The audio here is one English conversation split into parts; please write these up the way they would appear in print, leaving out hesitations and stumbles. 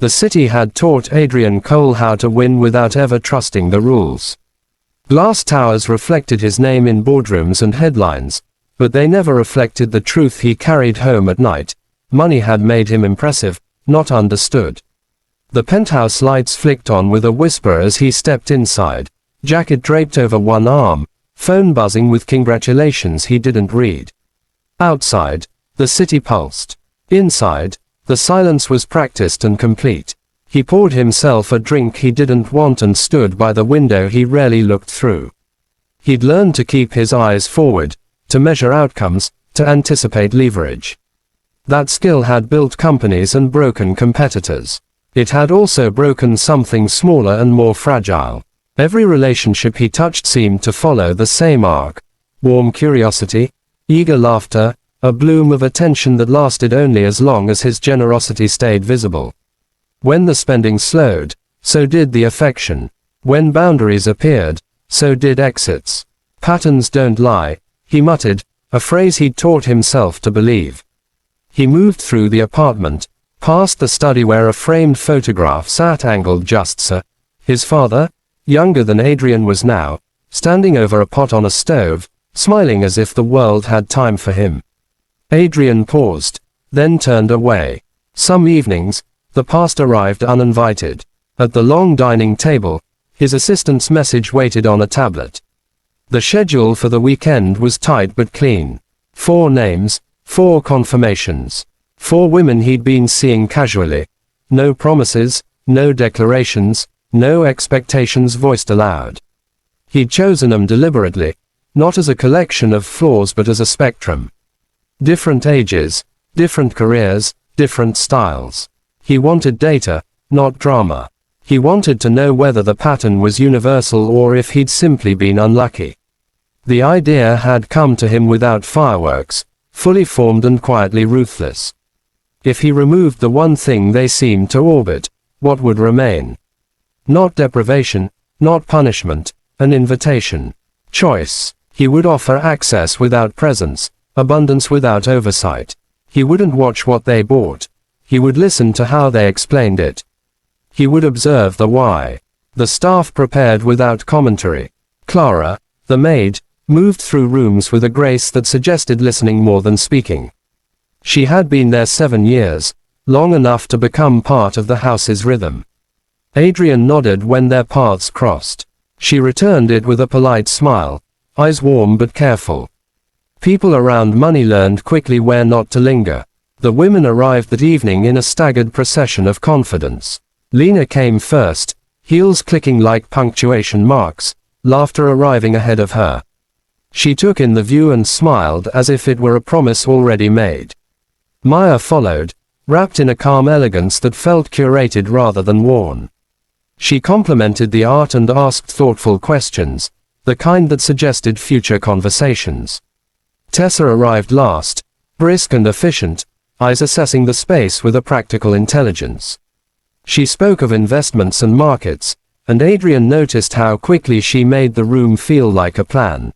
The city had taught Adrian Cole how to win without ever trusting the rules. Glass towers reflected his name in boardrooms and headlines, but they never reflected the truth he carried home at night. Money had made him impressive, not understood. The penthouse lights flicked on with a whisper as he stepped inside, jacket draped over one arm, phone buzzing with congratulations he didn't read. Outside, the city pulsed. Inside, the silence was practiced and complete. He poured himself a drink he didn't want and stood by the window he rarely looked through. He'd learned to keep his eyes forward, to measure outcomes, to anticipate leverage. That skill had built companies and broken competitors. It had also broken something smaller and more fragile. Every relationship he touched seemed to follow the same arc. Warm curiosity, eager laughter, a bloom of attention that lasted only as long as his generosity stayed visible. When the spending slowed, so did the affection. When boundaries appeared, so did exits. Patterns don't lie, he muttered, a phrase he'd taught himself to believe. He moved through the apartment, past the study where a framed photograph sat angled just so. His father, younger than Adrian was now, standing over a pot on a stove, smiling as if the world had time for him. Adrian paused, then turned away. Some evenings, the past arrived uninvited. At the long dining table, his assistant's message waited on a tablet. The schedule for the weekend was tight but clean. 4 names, 4 confirmations. 4 women he'd been seeing casually. No promises, no declarations, no expectations voiced aloud. He'd chosen them deliberately, not as a collection of flaws but as a spectrum. Different ages, different careers, different styles. He wanted data, not drama. He wanted to know whether the pattern was universal or if he'd simply been unlucky. The idea had come to him without fireworks, fully formed and quietly ruthless. If he removed the one thing they seemed to orbit, what would remain? Not deprivation, not punishment, an invitation. Choice. He would offer access without presence, abundance without oversight. He wouldn't watch what they bought. He would listen to how they explained it. He would observe the why. The staff prepared without commentary. Clara, the maid, moved through rooms with a grace that suggested listening more than speaking. She had been there 7 years, long enough to become part of the house's rhythm. Adrian nodded when their paths crossed. She returned it with a polite smile, eyes warm but careful. People around money learned quickly where not to linger. The women arrived that evening in a staggered procession of confidence. Lena came first, heels clicking like punctuation marks, laughter arriving ahead of her. She took in the view and smiled as if it were a promise already made. Maya followed, wrapped in a calm elegance that felt curated rather than worn. She complimented the art and asked thoughtful questions, the kind that suggested future conversations. Tessa arrived last, brisk and efficient, eyes assessing the space with a practical intelligence. She spoke of investments and markets, and Adrian noticed how quickly she made the room feel like a plan.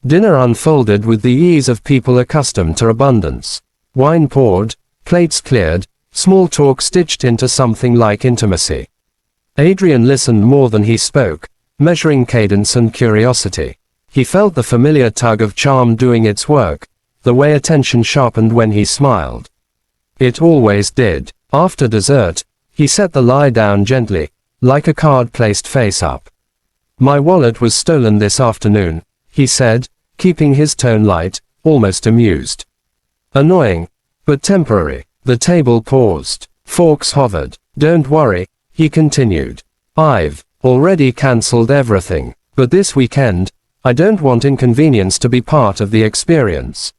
Dinner unfolded with the ease of people accustomed to abundance. Wine poured, plates cleared, small talk stitched into something like intimacy. Adrian listened more than he spoke, measuring cadence and curiosity. He felt the familiar tug of charm doing its work, the way attention sharpened when he smiled. It always did. After dessert, he set the lie down gently, like a card placed face up. "My wallet was stolen this afternoon," he said, keeping his tone light, almost amused. Annoying, but temporary. The table paused. Forks hovered. "Don't worry," he continued. "I've already cancelled everything. But this weekend, I don't want inconvenience to be part of the experience.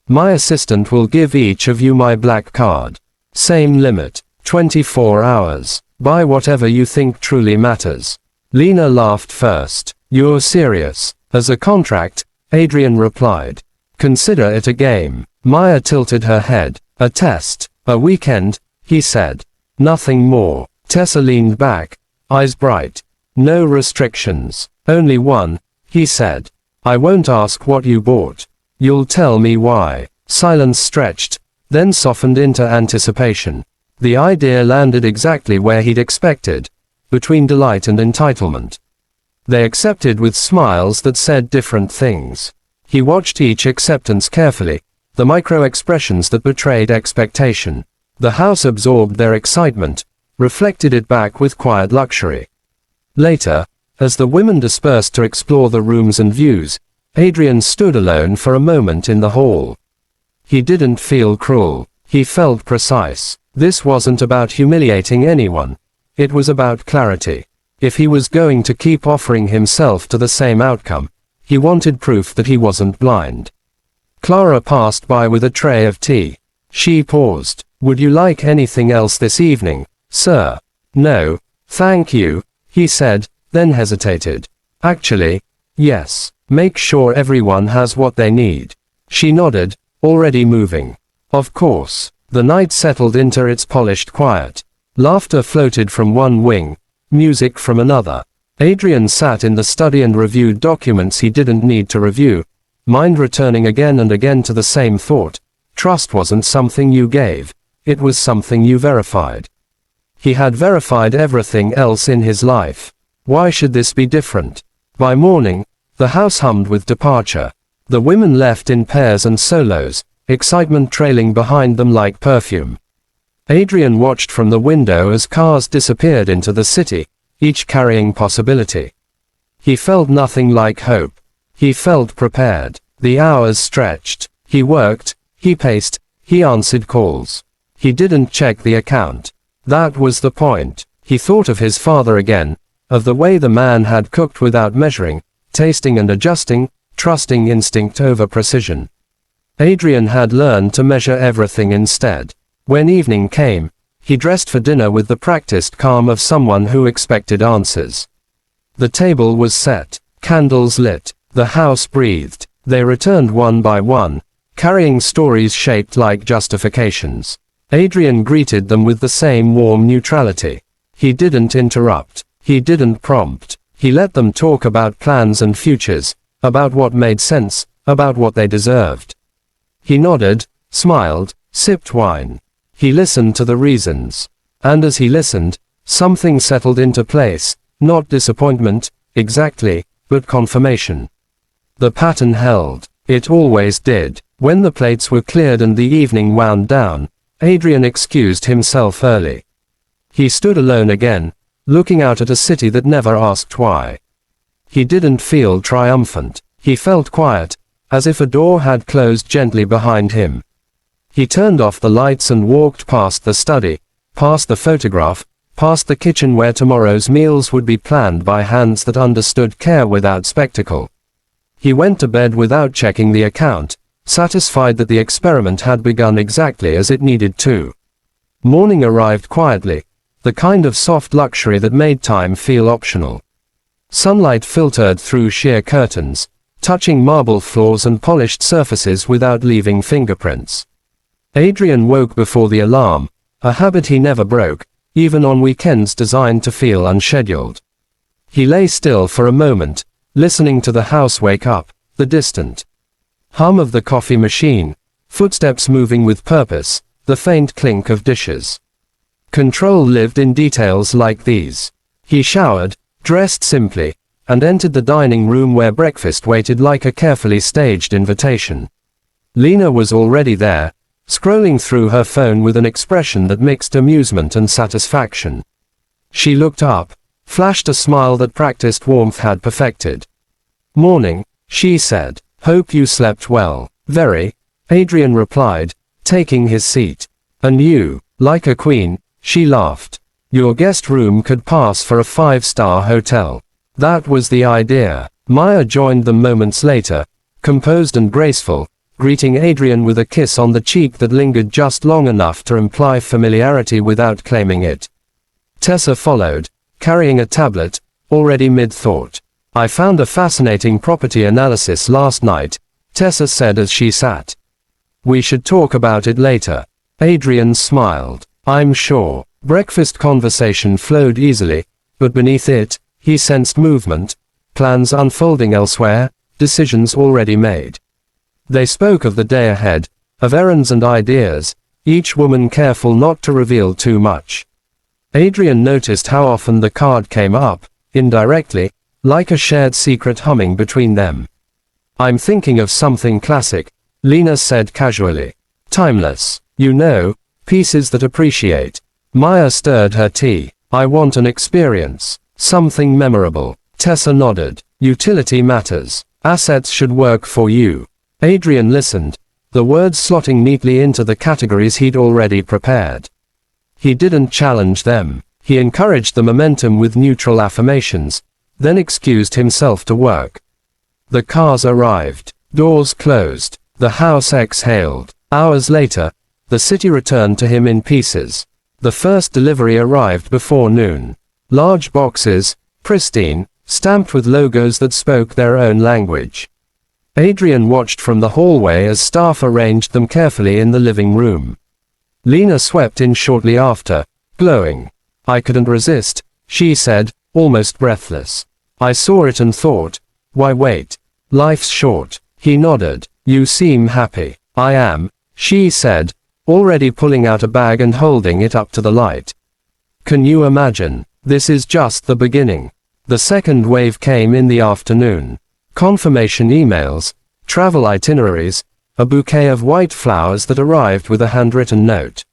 My assistant will give each of you my black card. Same limit, 24 hours. Buy whatever you think truly matters." Lena laughed first. "You're serious?" "As a contract," Adrian replied. "Consider it a game." Maya tilted her head. "A test, a weekend," he said. "Nothing more." Tessa leaned back, eyes bright. "No restrictions. Only one," he said. "I won't ask what you bought. You'll tell me why." Silence stretched, then softened into anticipation. The idea landed exactly where he'd expected, between delight and entitlement. They accepted with smiles that said different things. He watched each acceptance carefully, the micro-expressions that betrayed expectation. The house absorbed their excitement, reflected it back with quiet luxury. Later, as the women dispersed to explore the rooms and views, Adrian stood alone for a moment in the hall. He didn't feel cruel. He felt precise. This wasn't about humiliating anyone. It was about clarity. If he was going to keep offering himself to the same outcome, he wanted proof that he wasn't blind. Clara passed by with a tray of tea. She paused. "Would you like anything else this evening, sir?" "No, thank you," he said, then hesitated. "Actually, yes. Make sure everyone has what they need." She nodded, already moving. Of course. The night settled into its polished quiet. Laughter floated from one wing, music from another. Adrian sat in the study and reviewed documents he didn't need to review, mind returning again and again to the same thought. Trust wasn't something you gave, it was something you verified. He had verified everything else in his life. Why should this be different? By morning, the house hummed with departure. The women left in pairs and solos, excitement trailing behind them like perfume. Adrian watched from the window as cars disappeared into the city, each carrying possibility. He felt nothing like hope. He felt prepared. The hours stretched. He worked, he paced, he answered calls. He didn't check the account. That was the point. He thought of his father again, of the way the man had cooked without measuring, tasting and adjusting, trusting instinct over precision. Adrian had learned to measure everything instead. When evening came, he dressed for dinner with the practiced calm of someone who expected answers. The table was set, candles lit, the house breathed. They returned one by one, carrying stories shaped like justifications. Adrian greeted them with the same warm neutrality. He didn't interrupt. He didn't prompt. He let them talk about plans and futures, about what made sense, about what they deserved. He nodded, smiled, sipped wine. He listened to the reasons. And as he listened, something settled into place, not disappointment, exactly, but confirmation. The pattern held. It always did. When the plates were cleared and the evening wound down, Adrian excused himself early. He stood alone again, looking out at a city that never asked why. He didn't feel triumphant. He felt quiet, as if a door had closed gently behind him. He turned off the lights and walked past the study, past the photograph, past the kitchen where tomorrow's meals would be planned by hands that understood care without spectacle. He went to bed without checking the account, satisfied that the experiment had begun exactly as it needed to. Morning arrived quietly, the kind of soft luxury that made time feel optional. Sunlight filtered through sheer curtains, touching marble floors and polished surfaces without leaving fingerprints. Adrian woke before the alarm, a habit he never broke, even on weekends designed to feel unscheduled. He lay still for a moment, listening to the house wake up, the distant hum of the coffee machine, footsteps moving with purpose, the faint clink of dishes. Control lived in details like these. He showered, dressed simply, and entered the dining room where breakfast waited like a carefully staged invitation. Lena was already there, scrolling through her phone with an expression that mixed amusement and satisfaction. She looked up, flashed a smile that practiced warmth had perfected. "Morning," she said. "Hope you slept well." "Very," Adrian replied, taking his seat. "And you, like a queen," she laughed. "Your guest room could pass for a 5-star hotel." That was the idea. Maya joined them moments later, composed and graceful, greeting Adrian with a kiss on the cheek that lingered just long enough to imply familiarity without claiming it. Tessa followed, carrying a tablet, already mid-thought. "I found a fascinating property analysis last night," Tessa said as she sat. "We should talk about it later." Adrian smiled. "I'm sure." Breakfast conversation flowed easily, but beneath it, he sensed movement, plans unfolding elsewhere, decisions already made. They spoke of the day ahead, of errands and ideas, each woman careful not to reveal too much. Adrian noticed how often the card came up, indirectly, like a shared secret humming between them. I'm thinking of something classic, Lena said casually. Timeless. You know, pieces that appreciate. Maya stirred her tea. I want an experience. Something memorable. Tessa nodded. Utility matters. Assets should work for you. Adrian listened, the words slotting neatly into the categories he'd already prepared. He didn't challenge them. He encouraged the momentum with neutral affirmations, then excused himself to work. The cars arrived. Doors closed. The house exhaled. Hours later, the city returned to him in pieces. The first delivery arrived before noon. Large boxes, pristine, stamped with logos that spoke their own language. Adrian watched from the hallway as staff arranged them carefully in the living room. Lena swept in shortly after, glowing. I couldn't resist, she said, almost breathless. I saw it and thought, why wait? Life's short. He nodded. You seem happy. I am, she said, already pulling out a bag and holding it up to the light. Can you imagine? This is just the beginning. The second wave came in the afternoon. Confirmation emails, travel itineraries, a bouquet of white flowers that arrived with a handwritten note.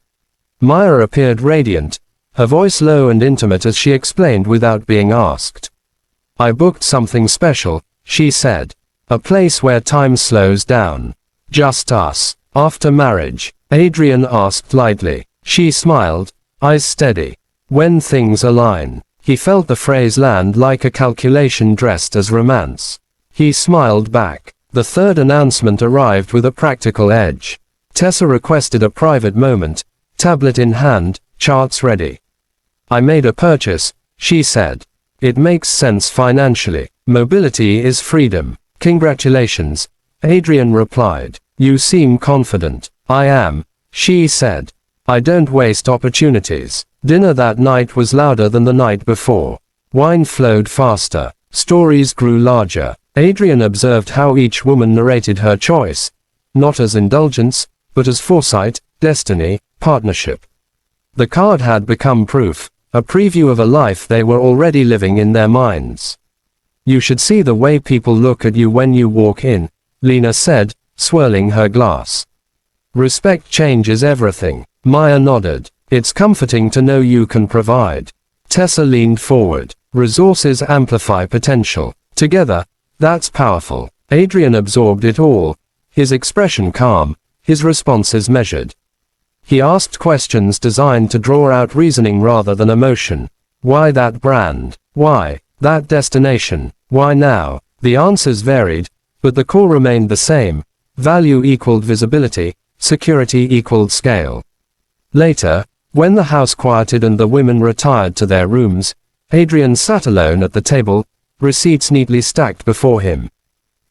Maya appeared radiant, her voice low and intimate as she explained without being asked. I booked something special, she said. A place where time slows down. Just us. After marriage, Adrian asked lightly. She smiled, eyes steady. When things align. He felt the phrase land like a calculation dressed as romance. He smiled back. The third announcement arrived with a practical edge. Tessa requested a private moment, tablet in hand, charts ready. I made a purchase, she said. It makes sense financially. Mobility is freedom. Congratulations, Adrian replied. You seem confident. I am, she said. I don't waste opportunities. Dinner that night was louder than the night before. Wine flowed faster. Stories grew larger. Adrian observed how each woman narrated her choice, not as indulgence, but as foresight, destiny, partnership. The card had become proof, a preview of a life they were already living in their minds. You should see the way people look at you when you walk in, Lena said, swirling her glass. Respect changes everything. Maya nodded. It's comforting to know you can provide. Tessa leaned forward. Resources amplify potential. Together, that's powerful. Adrian absorbed it all, his expression calm, his responses measured. He asked questions designed to draw out reasoning rather than emotion. Why that brand? Why that destination? Why now? The answers varied, but the core remained the same. Value equaled visibility, security equaled scale. Later, when the house quieted and the women retired to their rooms, Adrian sat alone at the table, receipts neatly stacked before him.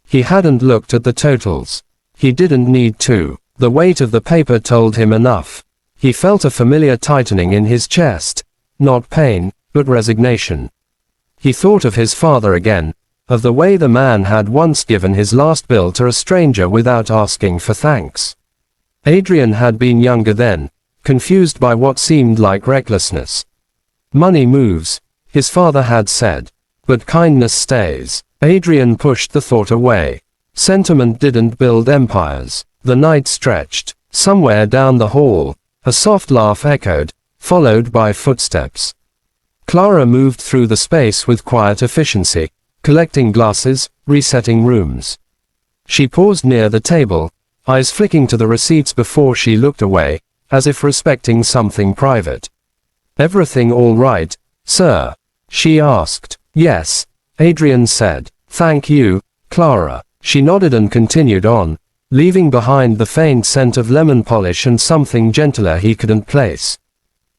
He hadn't looked at the totals. He didn't need to. The weight of the paper told him enough. He felt a familiar tightening in his chest, not pain, but resignation. He thought of his father again, of the way the man had once given his last bill to a stranger without asking for thanks. Adrian had been younger then, confused by what seemed like recklessness. Money moves, his father had said, but kindness stays. Adrian pushed the thought away. Sentiment didn't build empires. The night stretched. Somewhere down the hall, a soft laugh echoed, followed by footsteps. Clara moved through the space with quiet efficiency, collecting glasses, resetting rooms. She paused near the table, eyes flicking to the receipts before she looked away, as if respecting something private. Everything all right, sir? She asked. Yes, Adrian said. Thank you, Clara. She nodded and continued on, leaving behind the faint scent of lemon polish and something gentler he couldn't place.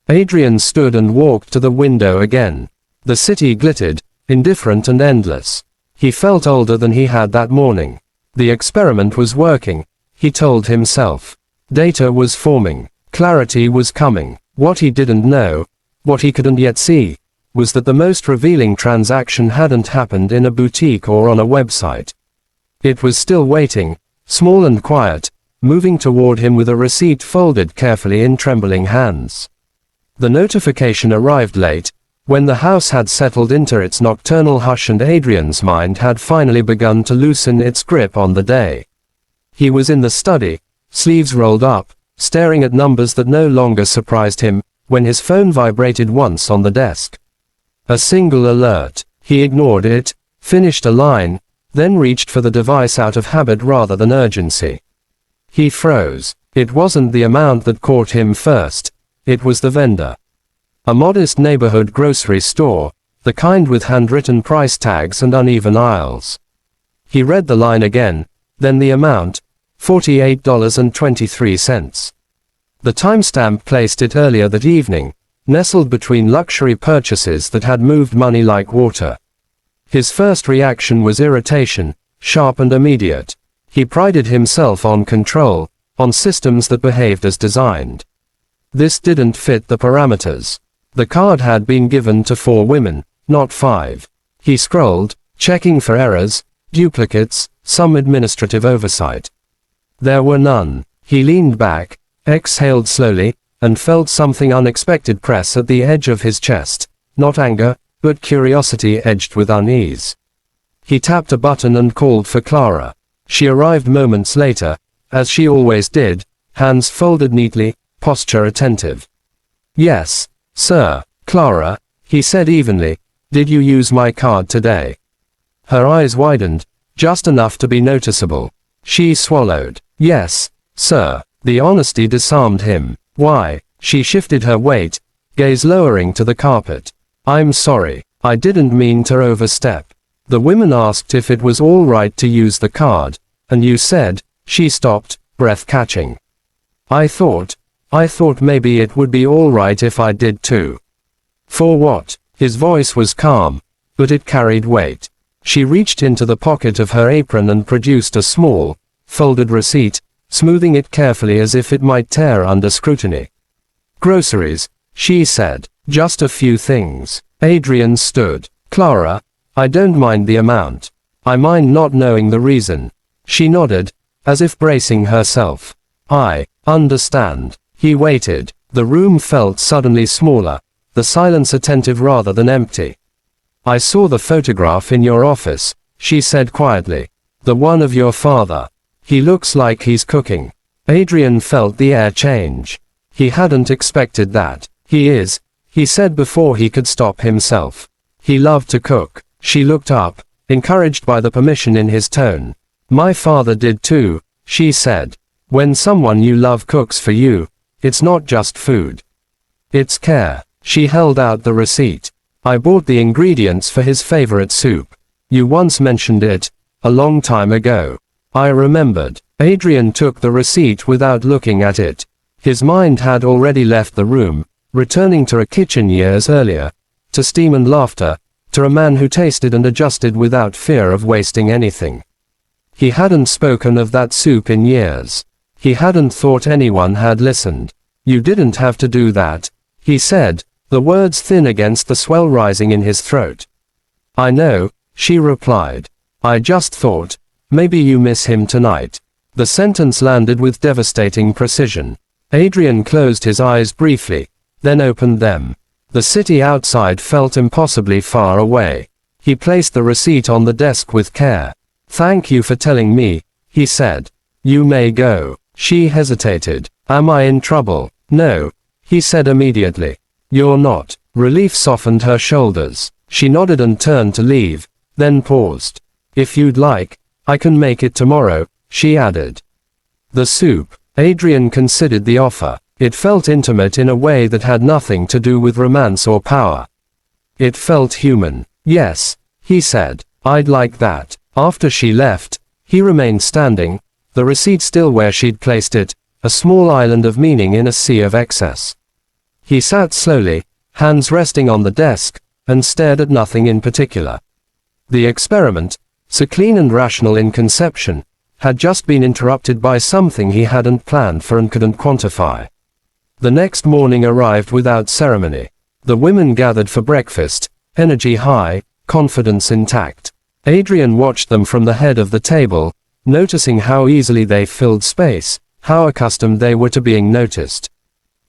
Adrian stood and walked to the window again. The city glittered, indifferent and endless. He felt older than he had that morning. The experiment was working, he told himself. Data was forming. Clarity was coming. What he didn't know, what he couldn't yet see, was that the most revealing transaction hadn't happened in a boutique or on a website. It was still waiting, small and quiet, moving toward him with a receipt folded carefully in trembling hands. The notification arrived late, when the house had settled into its nocturnal hush and Adrian's mind had finally begun to loosen its grip on the day. He was in the study, sleeves rolled up, staring at numbers that no longer surprised him, when his phone vibrated once on the desk. A single alert. He ignored it, finished a line, then reached for the device out of habit rather than urgency. He froze. It wasn't the amount that caught him first, it was the vendor. A modest neighborhood grocery store, the kind with handwritten price tags and uneven aisles. He read the line again, then the amount, $48.23. The timestamp placed it earlier that evening, nestled between luxury purchases that had moved money like water. His first reaction was irritation, sharp and immediate. He prided himself on control, on systems that behaved as designed. This didn't fit the parameters. The card had been given to 4 women, not 5. He scrolled, checking for errors, duplicates, some administrative oversight. There were none. He leaned back, exhaled slowly, and felt something unexpected press at the edge of his chest, not anger, but curiosity edged with unease. He tapped a button and called for Clara. She arrived moments later, as she always did, hands folded neatly, posture attentive. "Yes, sir, Clara," he said evenly. "Did you use my card today?" Her eyes widened, just enough to be noticeable. She swallowed. "Yes, sir." The honesty disarmed him. "Why?" She shifted her weight, gaze lowering to the carpet. "I'm sorry. I didn't mean to overstep. The women asked if it was all right to use the card, and you said," she stopped, breath catching. I thought maybe it would be all right if I did too." "For what?" His voice was calm, but it carried weight. She reached into the pocket of her apron and produced a small, folded receipt, smoothing it carefully as if it might tear under scrutiny. "Groceries," she said. "Just a few things." Adrian stood. "Clara, I don't mind the amount. I mind not knowing the reason." She nodded, as if bracing herself. "I understand." He waited. The room felt suddenly smaller, the silence attentive rather than empty. "I saw the photograph in your office," she said quietly. "The one of your father. He looks like he's cooking." Adrian felt the air change. He hadn't expected that. "He is," he said before he could stop himself. "He loved to cook." She looked up, encouraged by the permission in his tone. "My father did too," she said. "When someone you love cooks for you, it's not just food. It's care." She held out the receipt. "I bought the ingredients for his favorite soup. You once mentioned it, a long time ago." I remembered. Adrian took the receipt without looking at it. His mind had already left the room, returning to a kitchen years earlier, to steam and laughter, to a man who tasted and adjusted without fear of wasting anything. He hadn't spoken of that soup in years. He hadn't thought anyone had listened. "You didn't have to do that," he said, the words thin against the swell rising in his throat. "I know," she replied. "I just thought, maybe you miss him tonight." The sentence landed with devastating precision. Adrian closed his eyes briefly, then opened them. The city outside felt impossibly far away. He placed the receipt on the desk with care. "Thank you for telling me," he said. "You may go." She hesitated. "Am I in trouble?" "No," he said immediately. "You're not." Relief softened her shoulders. She nodded and turned to leave, then paused. "If you'd like, I can make it tomorrow," she added. The soup. Adrian considered the offer. It felt intimate in a way that had nothing to do with romance or power. It felt human. "Yes," he said. "I'd like that." After she left, he remained standing, the receipt still where she'd placed it, a small island of meaning in a sea of excess. He sat slowly, hands resting on the desk, and stared at nothing in particular. The experiment, so clean and rational in conception, had just been interrupted by something he hadn't planned for and couldn't quantify. The next morning arrived without ceremony. The women gathered for breakfast, energy high, confidence intact. Adrian watched them from the head of the table, noticing how easily they filled space, how accustomed they were to being noticed.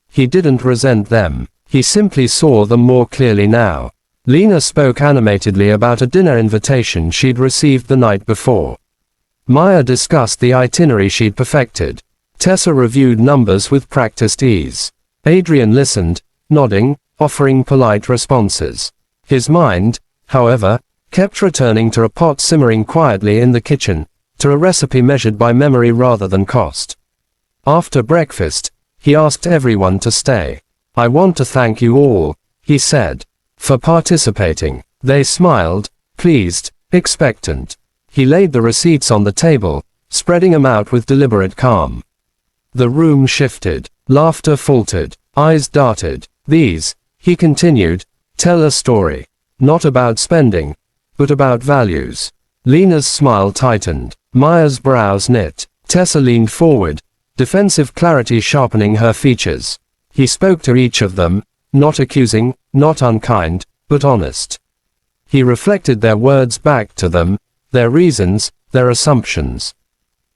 He didn't resent them. He simply saw them more clearly now. Lena spoke animatedly about a dinner invitation she'd received the night before. Maya discussed the itinerary she'd perfected. Tessa reviewed numbers with practiced ease. Adrian listened, nodding, offering polite responses. His mind, however, kept returning to a pot simmering quietly in the kitchen, to a recipe measured by memory rather than cost. After breakfast, he asked everyone to stay. "I want to thank you all," he said, "for participating." They smiled, pleased, expectant. He laid the receipts on the table, spreading them out with deliberate calm. The room shifted. Laughter faltered. Eyes darted. "These," he continued, "tell a story. Not about spending, but about values." Lena's smile tightened. Maya's brows knit. Tessa leaned forward, defensive clarity sharpening her features. He spoke to each of them, not accusing, not unkind, but honest. He reflected their words back to them, their reasons, their assumptions.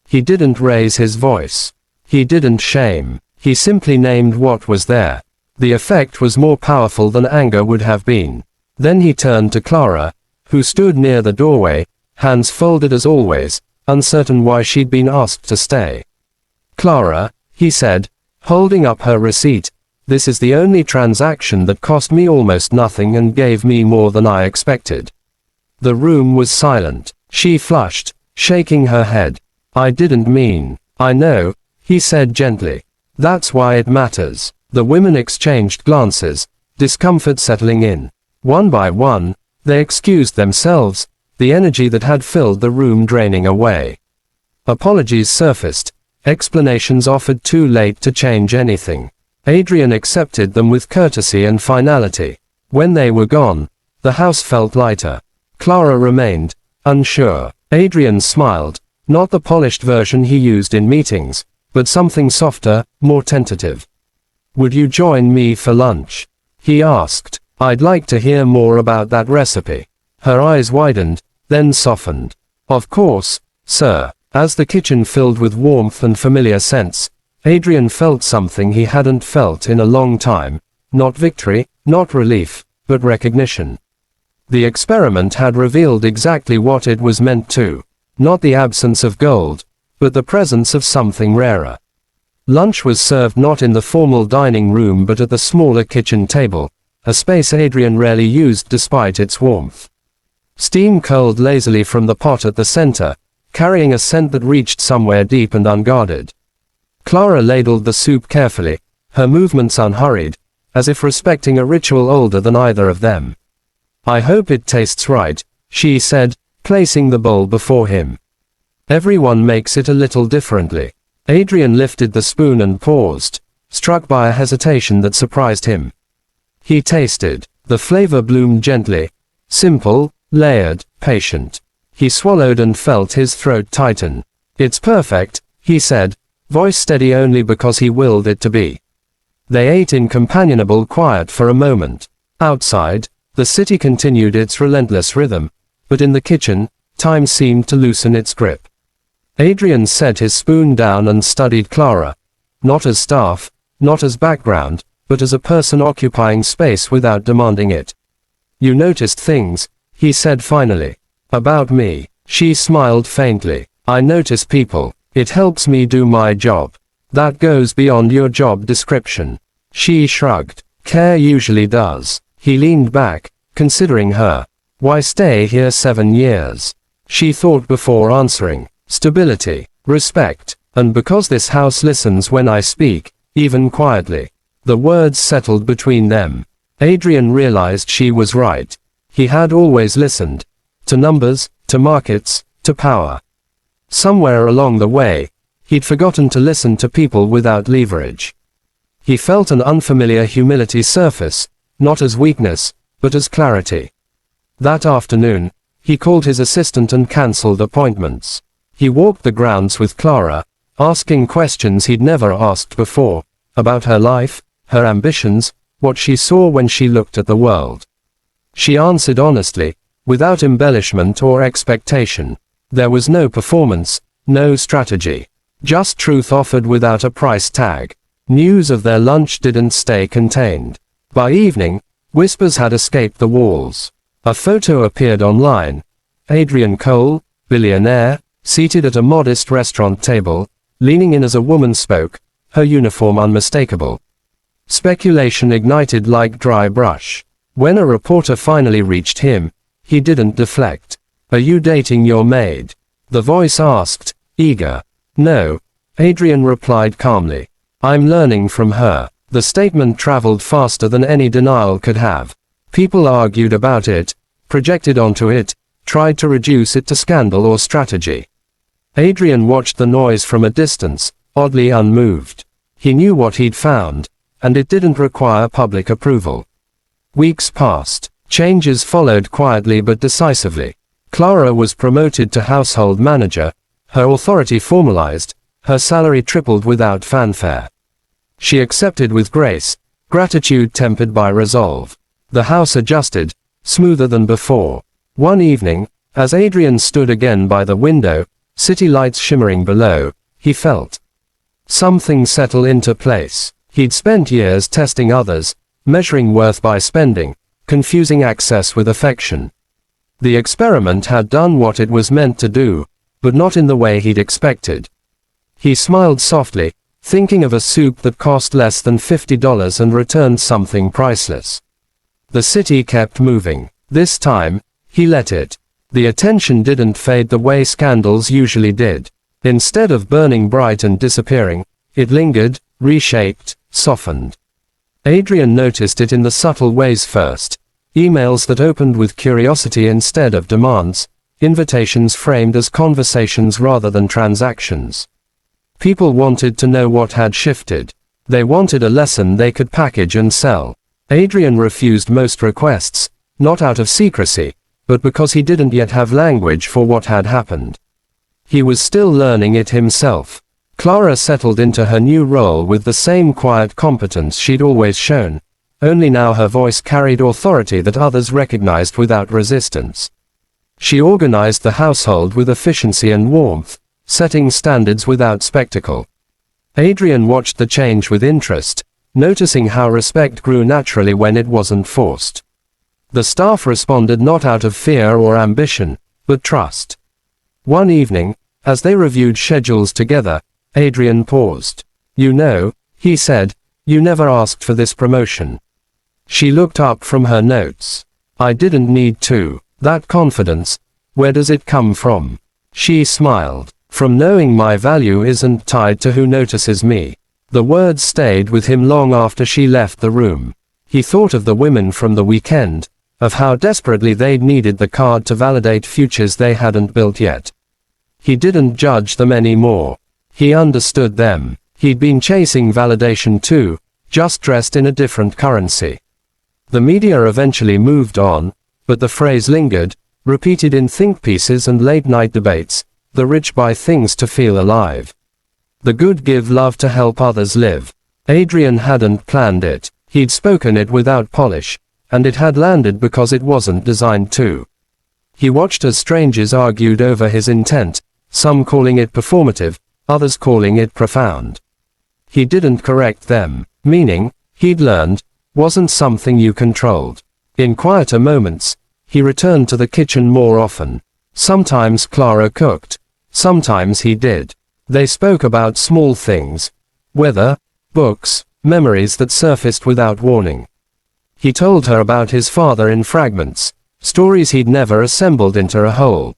He didn't raise his voice. He didn't shame. He simply named what was there. The effect was more powerful than anger would have been. Then he turned to Clara, who stood near the doorway, hands folded as always, uncertain why she'd been asked to stay. "Clara," he said, holding up her receipt, "this is the only transaction that cost me almost nothing and gave me more than I expected." The room was silent. She flushed, shaking her head. "I didn't mean." "I know," he said gently. "That's why it matters." The women exchanged glances, discomfort settling in. One by one, they excused themselves, the energy that had filled the room draining away. Apologies surfaced, explanations offered too late to change anything. Adrian accepted them with courtesy and finality. When they were gone, the house felt lighter. Clara remained, unsure. Adrian smiled, not the polished version he used in meetings, but something softer, more tentative. "Would you join me for lunch?" he asked. "I'd like to hear more about that recipe." Her eyes widened, then softened. "Of course, sir." As the kitchen filled with warmth and familiar scents, Adrian felt something he hadn't felt in a long time. Not victory, not relief, but recognition. The experiment had revealed exactly what it was meant to. Not the absence of gold, but the presence of something rarer. Lunch was served not in the formal dining room but at the smaller kitchen table, a space Adrian rarely used despite its warmth. Steam curled lazily from the pot at the center, carrying a scent that reached somewhere deep and unguarded. Clara ladled the soup carefully, her movements unhurried, as if respecting a ritual older than either of them. "I hope it tastes right," she said, placing the bowl before him. "Everyone makes it a little differently." Adrian lifted the spoon and paused, struck by a hesitation that surprised him. He tasted. The flavor bloomed gently. Simple, layered, patient. He swallowed and felt his throat tighten. "It's perfect," he said, voice steady only because he willed it to be. They ate in companionable quiet for a moment. Outside, the city continued its relentless rhythm, but in the kitchen, time seemed to loosen its grip. Adrian set his spoon down and studied Clara, not as staff, not as background, but as a person occupying space without demanding it. "You noticed things," he said finally. "About me." She smiled faintly. "I notice people. It helps me do my job. That goes beyond your job description." She shrugged. "Care usually does." He leaned back, considering her. "Why stay here 7 years?" She thought before answering. "Stability, respect, and because this house listens when I speak, even quietly." The words settled between them. Adrian realized she was right. He had always listened. To numbers, to markets, to power. Somewhere along the way, he'd forgotten to listen to people without leverage. He felt an unfamiliar humility surface, not as weakness, but as clarity. That afternoon, he called his assistant and cancelled appointments. He walked the grounds with Clara, asking questions he'd never asked before, about her life, her ambitions, what she saw when she looked at the world. She answered honestly, without embellishment or expectation. There was no performance, no strategy. Just truth offered without a price tag. News of their lunch didn't stay contained. By evening, whispers had escaped the walls. A photo appeared online. Adrian Cole, billionaire, seated at a modest restaurant table, leaning in as a woman spoke, her uniform unmistakable. Speculation ignited like dry brush. When a reporter finally reached him, he didn't deflect. "Are you dating your maid?" the voice asked, eager. "No," Adrian replied calmly. "I'm learning from her." The statement traveled faster than any denial could have. People argued about it, projected onto it, tried to reduce it to scandal or strategy. Adrian watched the noise from a distance, oddly unmoved. He knew what he'd found, and it didn't require public approval. Weeks passed. Changes followed quietly but decisively. Clara was promoted to household manager, her authority formalized, her salary tripled without fanfare. She accepted with grace, gratitude tempered by resolve. The house adjusted, smoother than before. One evening, as Adrian stood again by the window, city lights shimmering below, he felt something settle into place. He'd spent years testing others, measuring worth by spending, confusing access with affection. The experiment had done what it was meant to do, but not in the way he'd expected. He smiled softly, thinking of a soup that cost less than $50 and returned something priceless. The city kept moving. This time, he let it. The attention didn't fade the way scandals usually did. Instead of burning bright and disappearing, it lingered, reshaped, softened. Adrian noticed it in the subtle ways first. Emails that opened with curiosity instead of demands, invitations framed as conversations rather than transactions. People wanted to know what had shifted. They wanted a lesson they could package and sell. Adrian refused most requests, not out of secrecy, but because he didn't yet have language for what had happened. He was still learning it himself. Clara settled into her new role with the same quiet competence she'd always shown, only now her voice carried authority that others recognized without resistance. She organized the household with efficiency and warmth, setting standards without spectacle. Adrian watched the change with interest, noticing how respect grew naturally when it wasn't forced. The staff responded not out of fear or ambition, but trust. One evening, as they reviewed schedules together, Adrian paused. "You know," he said, "you never asked for this promotion." She looked up from her notes. "I didn't need to. That confidence, where does it come from?" She smiled. "From knowing my value isn't tied to who notices me." The words stayed with him long after she left the room. He thought of the women from the weekend, of how desperately they'd needed the card to validate futures they hadn't built yet. He didn't judge them anymore. He understood them. He'd been chasing validation too, just dressed in a different currency. The media eventually moved on, but the phrase lingered, repeated in think pieces and late-night debates, "The rich buy things to feel alive. The good give love to help others live." Adrian hadn't planned it. He'd spoken it without polish, and it had landed because it wasn't designed to. He watched as strangers argued over his intent, some calling it performative, others calling it profound. He didn't correct them. Meaning, he'd learned, wasn't something you controlled. In quieter moments, he returned to the kitchen more often. Sometimes Clara cooked. Sometimes he did. They spoke about small things. Weather, books, memories that surfaced without warning. He told her about his father in fragments, stories he'd never assembled into a whole.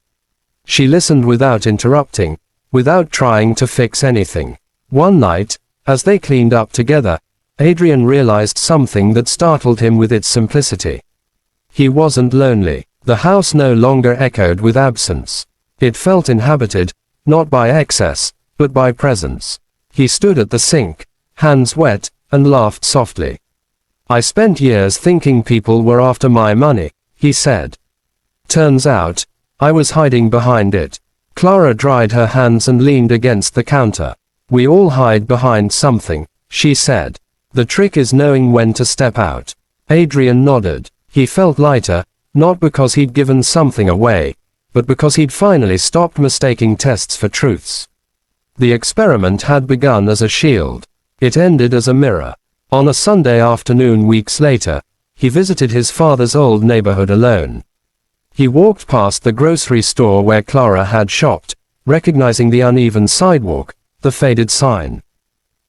She listened without interrupting, without trying to fix anything. One night, as they cleaned up together, Adrian realized something that startled him with its simplicity. He wasn't lonely. The house no longer echoed with absence. It felt inhabited, not by excess, but by presence. He stood at the sink, hands wet, and laughed softly. "I spent years thinking people were after my money," he said. "Turns out, I was hiding behind it." Clara dried her hands and leaned against the counter. "We all hide behind something," she said. "The trick is knowing when to step out." Adrian nodded. He felt lighter, not because he'd given something away, but because he'd finally stopped mistaking tests for truths. The experiment had begun as a shield. It ended as a mirror. On a Sunday afternoon weeks later, he visited his father's old neighborhood alone. He walked past the grocery store where Clara had shopped, recognizing the uneven sidewalk, the faded sign.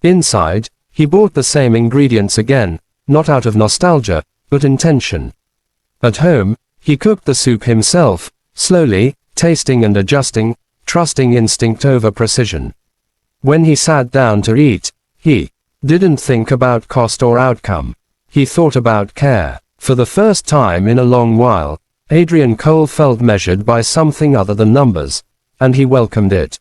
Inside, he bought the same ingredients again, not out of nostalgia, but intention. At home, he cooked the soup himself, slowly, tasting and adjusting, trusting instinct over precision. When he sat down to eat, he didn't think about cost or outcome. He thought about care. For the first time in a long while, Adrian Cole felt measured by something other than numbers, and he welcomed it.